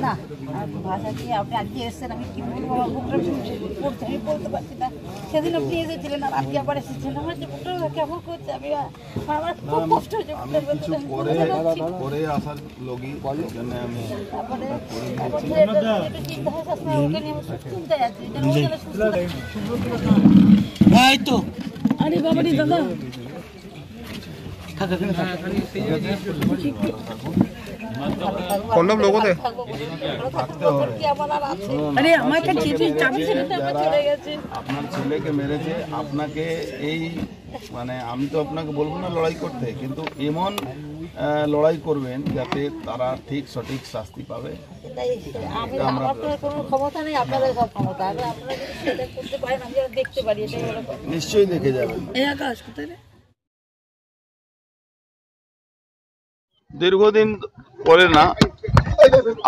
না ভাষা দিয়ে আপনি আজকে এসেছেন, আমি কি বলবো, আমার বুকটা পড়তে আমি বলতে পারছি না। সেদিন আপনি এসেছিলেন আর আজকে আবার এসেছেন, আমার যে বুকটা কেমন করছে, আমি আমার খুব কষ্ট হচ্ছে। পরে আসার লোকই জন্য আমি চিন্তা হয় সবসময়, ওকে নিয়ে আমি চিন্তায় আছি। তো আরে বাবা রে দাদা, কন্ডম লোগো দে আপনার ছেলেকে মেরেছে, আপনাকে এই মানে আমি তো আপনাকে বলবো না লড়াই করতে, কিন্তু এমন লড়াই করবেন যাতে তারা ঠিক সঠিক শাস্তি পাবে। নিশ্চয়ই দেখে যাবেন। দীর্ঘদিন পরে না,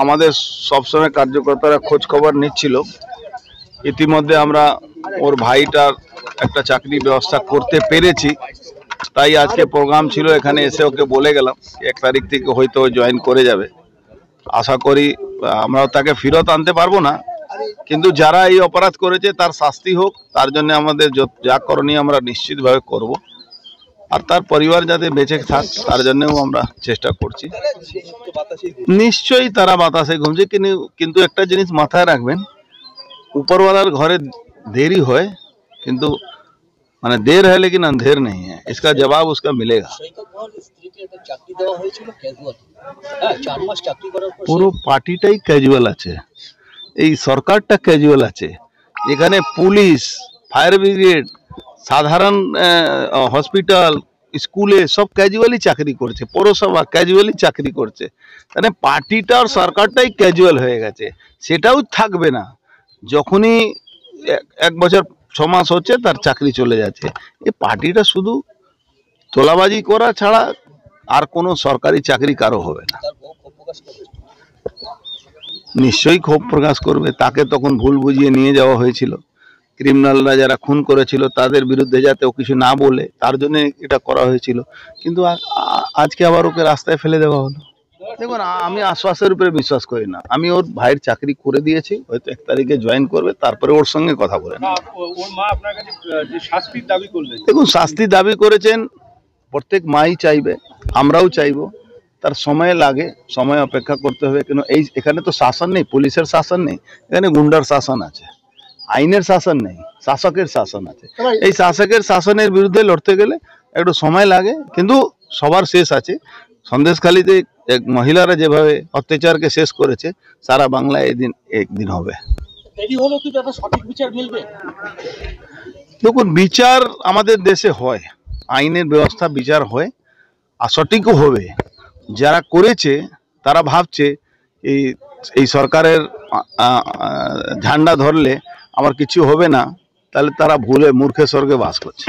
আমাদের সবসময় কার্যকর্তারা খোঁজ খবর নিচ্ছিল। ইতিমধ্যে আমরা ওর ভাইটার একটা চাকরি ব্যবস্থা করতে পেরেছি, তাই আজকে প্রোগ্রাম ছিল, এখানে এসে ওকে বলে গেলাম 1 তারিখ থেকে হয়তো জয়েন করে যাবে। আশা করি আমরা তাকে ফেরত আনতে পারবো না, কিন্তু যারা এই অপরাধ করেছে তার শাস্তি হোক, তার জন্য আমাদের যা করণীয় আমরা নিশ্চিতভাবে করব। আর তার পরিবার যাতে বেঁচে থাক তার জন্যও আমরা চেষ্টা করছি। নিশ্চয়ই তারা বাতাসে ঘুমছে, কিন্তু একটা জিনিস মাথায় রাখবেন, উপরওয়ালার ঘরে देरी হয়, কিন্তু মানে देर है लेकिन अंधेर नहीं है, इसका जवाब उसका मिलेगा। পুরো পার্টিটাই ক্যাজুয়াল আছে, এই সরকারটা ক্যাজুয়াল আছে। এখানে পুলিশ, ফায়ার ব্রিগেড, সাধারণ হসপিটাল, স্কুলে সব ক্যাজুয়ালি চাকরি করছে, পৌরসভা ক্যাজুয়ালি চাকরি করছে। মানে পার্টিটা আর সরকারটাই ক্যাজুয়াল হয়ে গেছে, সেটাও থাকবে না। যখনই 1 বছর 6 মাস হচ্ছে তার চাকরি চলে যাচ্ছে। এই পার্টিটা শুধু তোলাবাজি করা ছাড়া আর কোনো সরকারি চাকরি কারো হবে না। নিশ্চয়ই ক্ষোভ প্রকাশ করবে, তাকে তখন ভুল বুঝিয়ে নিয়ে যাওয়া হয়েছিল। ক্রিমিনালরা যারা খুন করেছিল তাদের বিরুদ্ধে যাতে ও কিছু না বলে তার জন্য এটা করা হয়েছিল, কিন্তু আজকে আবার ওকে রাস্তায় ফেলে দেওয়া হলো। দেখুন, আমি আশ্বাসের উপরে বিশ্বাস করি না। আমি ওর ভাইয়ের চাকরি করে দিয়েছি, হয়তো 1 তারিখে জয়েন করবে, তারপরে ওর সঙ্গে কথা বলেন। দেখুন, শাস্তি দাবি করেছেন, প্রত্যেক মাই চাইবে, আমরাও চাইবো। তার সময় লাগে, সময় অপেক্ষা করতে হবে। কেন এখানে তো শাসন নেই, পুলিশের শাসন নেই, এখানে গুন্ডার শাসন আছে, আইনের শাসন নেই, শাসকের শাসন আছে। এই শাসকের শাসনের বিরুদ্ধে লড়তে গেলে একটু সময় লাগে, কিন্তু সবার শেষ আছে। সন্দেশখালীতে এক মহিলারা যেভাবে অত্যাচারকে শেষ করেছে, সারা বাংলায় একদিন হবে। দেখুন, বিচার আমাদের দেশে হয়, আইনের ব্যবস্থা বিচার হয়, আর সঠিকও হবে। যারা করেছে তারা ভাবছে এই সরকারের ঝান্ডা ধরলে আমার কিছু হবে না, তাহলে তারা ভুলে মূর্খের স্বর্গে বাস করছে।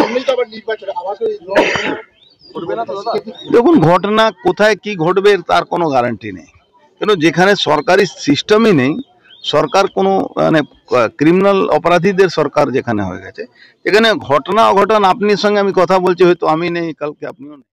দেখুন, ঘটনা কোথায় কি ঘটবে তার কোনো গ্যারান্টি নেই, কেন যেখানে সরকারি সিস্টেমই নেই, সরকার কোনো মানে ক্রিমিনাল অপরাধীদের সরকার যেখানে হয়ে গেছে, এখানে ঘটনা অঘটন, আপনার সঙ্গে আমি কথা বলছি, হয়তো আমি নেই, কালকে আপনিও নেই।